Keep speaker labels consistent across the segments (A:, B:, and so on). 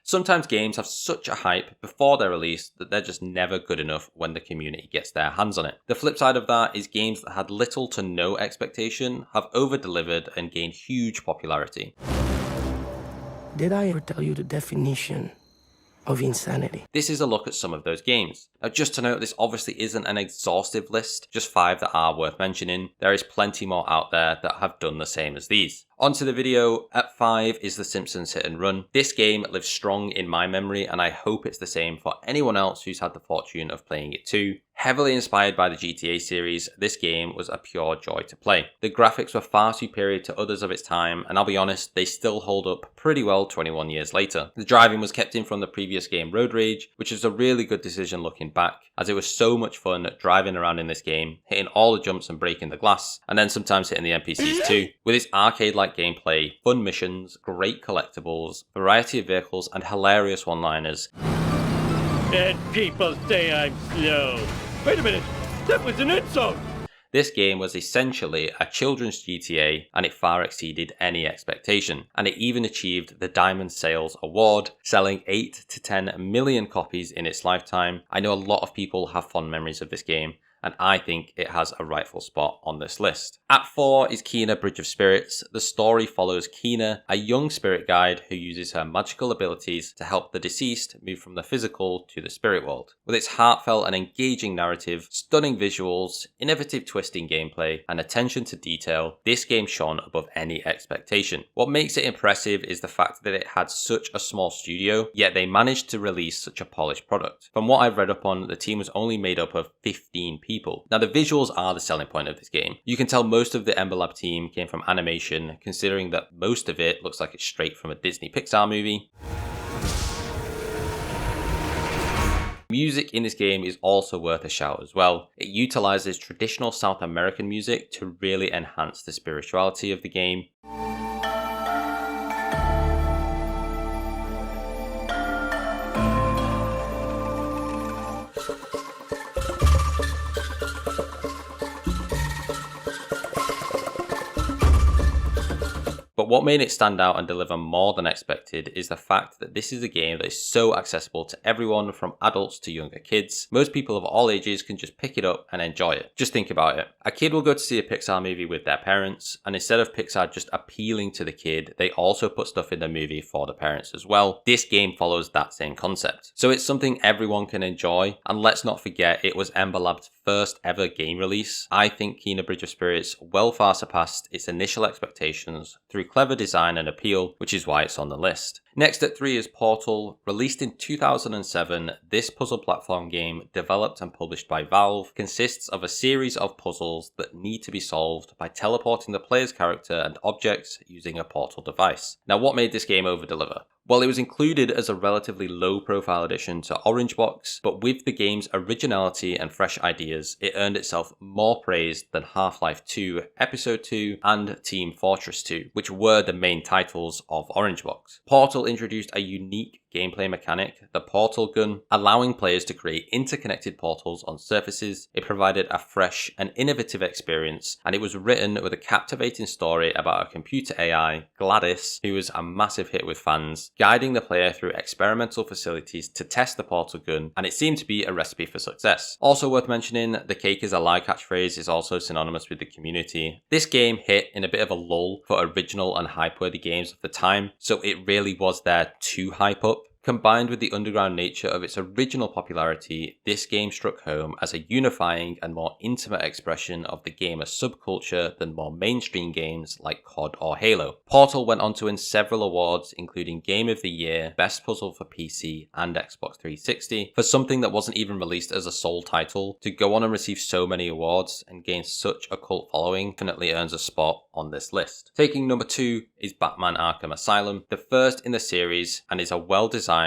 A: Sometimes games have such a hype before they're released that they're just never good enough when the community gets their hands on it. The flip side of that is games that had little to no expectation have over-delivered and gained huge popularity.
B: Did I ever tell you the definition of insanity?
A: This is a look at some of those games. Now, just to note, this obviously isn't an exhaustive list, just 5 that are worth mentioning. There is plenty more out there that have done the same as these. Onto the video, at 5 is The Simpsons Hit and Run. This game lives strong in my memory, and I hope it's the same for anyone else who's had the fortune of playing it too. Heavily inspired by the GTA series, this game was a pure joy to play. The graphics were far superior to others of its time, and I'll be honest, they still hold up pretty well 21 years later. The driving was kept in from the previous game Road Rage, which is a really good decision looking back, as it was so much fun driving around in this game, hitting all the jumps and breaking the glass, and then sometimes hitting the NPCs too. With its arcade-like gameplay, fun missions, great collectibles, variety of vehicles, and hilarious one-liners.
C: And people say I'm slow. Wait a minute, that was an insult!
A: This game was essentially a children's GTA, and it far exceeded any expectation, and it even achieved the Diamond Sales Award, selling 8 to 10 million copies in its lifetime. I know a lot of people have fond memories of this game, and I think it has a rightful spot on this list. At 4 is Kena Bridge of Spirits. The story follows Kena, a young spirit guide who uses her magical abilities to help the deceased move from the physical to the spirit world. With its heartfelt and engaging narrative, stunning visuals, innovative twisting gameplay, and attention to detail, this game shone above any expectation. What makes it impressive is the fact that it had such a small studio, yet they managed to release such a polished product. From what I've read up on, the team was only made up of 15 people. Now, the visuals are the selling point of this game. You can tell most of the Ember Lab team came from animation, considering that most of it looks like it's straight from a Disney Pixar movie. Music in this game is also worth a shout as well. It utilizes traditional South American music to really enhance the spirituality of the game. But what made it stand out and deliver more than expected is the fact that this is a game that is so accessible to everyone, from adults to younger kids. Most people of all ages can just pick it up and enjoy it. Just think about it. A kid will go to see a Pixar movie with their parents, and instead of Pixar just appealing to the kid, they also put stuff in the movie for the parents as well. This game follows that same concept. So it's something everyone can enjoy, and let's not forget it was Ember Lab's first ever game release. I think Kena Bridge of Spirits well far surpassed its initial expectations through clever design and appeal, which is why it's on the list. Next at 3 is Portal. Released in 2007, this puzzle platform game, developed and published by Valve, consists of a series of puzzles that need to be solved by teleporting the player's character and objects using a portal device. Now, what made this game over-deliver? Well, it was included as a relatively low-profile addition to Orange Box, but with the game's originality and fresh ideas, it earned itself more praise than Half-Life 2, Episode 2, and Team Fortress 2, which were the main titles of Orange Box. Portal introduced a unique gameplay mechanic, the portal gun, allowing players to create interconnected portals on surfaces. It provided a fresh and innovative experience, and it was written with a captivating story about a computer AI, Gladys, who was a massive hit with fans, guiding the player through experimental facilities to test the portal gun, and it seemed to be a recipe for success. Also worth mentioning, the cake is a lie catchphrase is also synonymous with the community. This game hit in a bit of a lull for original and hype-worthy games of the time, so it really was there to hype up. Combined with the underground nature of its original popularity, this game struck home as a unifying and more intimate expression of the gamer subculture than more mainstream games like COD or Halo. Portal went on to win several awards, including Game of the Year, Best Puzzle for PC and Xbox 360. For something that wasn't even released as a sole title, to go on and receive so many awards and gain such a cult following definitely earns a spot on this list. Taking number 2 is Batman Arkham Asylum, the first in the series, and is a well-designed,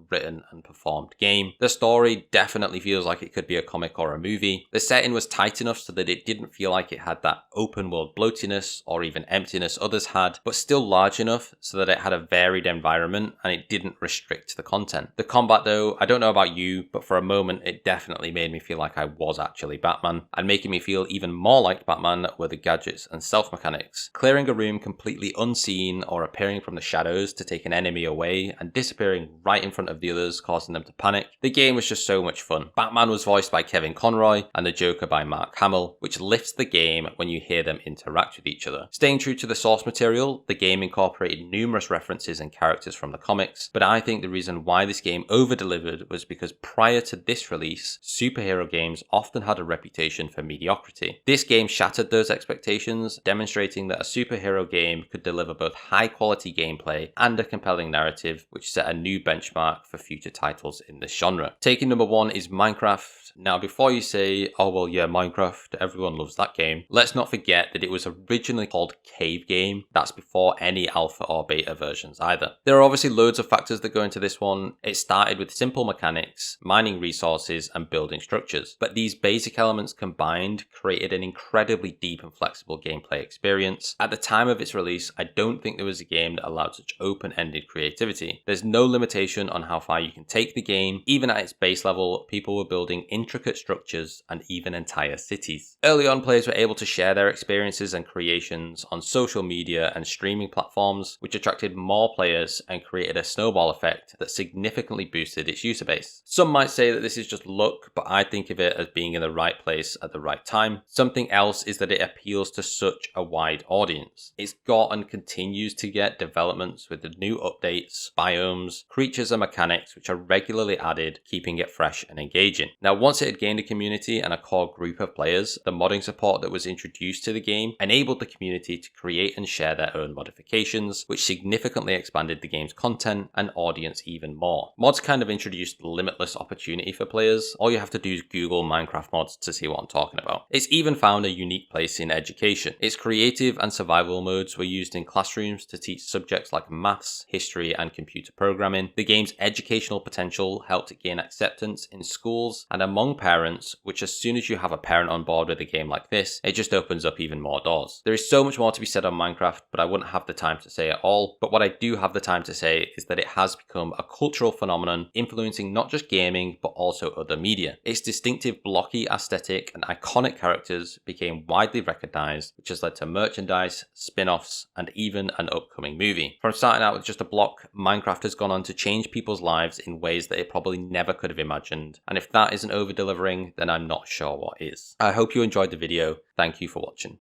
A: written and performed game. The story definitely feels like it could be a comic or a movie. The setting was tight enough so that it didn't feel like it had that open world bloatiness or even emptiness others had, but still large enough so that it had a varied environment and it didn't restrict the content. The combat though, I don't know about you, but for a moment it definitely made me feel like I was actually Batman, and making me feel even more like Batman were the gadgets and stealth mechanics. Clearing a room completely unseen or appearing from the shadows to take an enemy away and disappearing right in front of the others, causing them to panic. The game was just so much fun. Batman was voiced by Kevin Conroy and the Joker by Mark Hamill, which lifts the game when you hear them interact with each other. Staying true to the source material, the game incorporated numerous references and characters from the comics, but I think the reason why this game over-delivered was because prior to this release, superhero games often had a reputation for mediocrity. This game shattered those expectations, demonstrating that a superhero game could deliver both high-quality gameplay and a compelling narrative, which set a new benchmark for future titles in this genre. Taking number 1 is Minecraft. Now, before you say, oh well, yeah, Minecraft, everyone loves that game, let's not forget that it was originally called Cave Game. That's before any alpha or beta versions either. There are obviously loads of factors that go into this one. It started with simple mechanics, mining resources, and building structures. But these basic elements combined created an incredibly deep and flexible gameplay experience. At the time of its release, I don't think there was a game that allowed such open-ended creativity. There's no limitation on how far you can take the game. Even at its base level, people were building intricate structures and even entire cities. Early on, players were able to share their experiences and creations on social media and streaming platforms, which attracted more players and created a snowball effect that significantly boosted its user base. Some might say that this is just luck, but I think of it as being in the right place at the right time. Something else is that it appeals to such a wide audience. It's got and continues to get developments with the new updates, biomes, creatures and mechanics which are regularly added, keeping it fresh and engaging. Now, once it had gained a community and a core group of players, the modding support that was introduced to the game enabled the community to create and share their own modifications, which significantly expanded the game's content and audience even more. Mods kind of introduced limitless opportunity for players. All you have to do is Google Minecraft mods to see what I'm talking about. It's even found a unique place in education. Its creative and survival modes were used in classrooms to teach subjects like maths, history, and computer programming. The game's educational potential helped it gain acceptance in schools and among parents, which as soon as you have a parent on board with a game like this, it just opens up even more doors. There is so much more to be said on Minecraft, but I wouldn't have the time to say it all. But what I do have the time to say is that it has become a cultural phenomenon, influencing not just gaming, but also other media. Its distinctive blocky aesthetic and iconic characters became widely recognized, which has led to merchandise, spin-offs, and even an upcoming movie. From starting out with just a block, Minecraft has gone on to change people's lives in ways that it probably never could have imagined. And if that isn't over-delivering, then I'm not sure what is. I hope you enjoyed the video. Thank you for watching.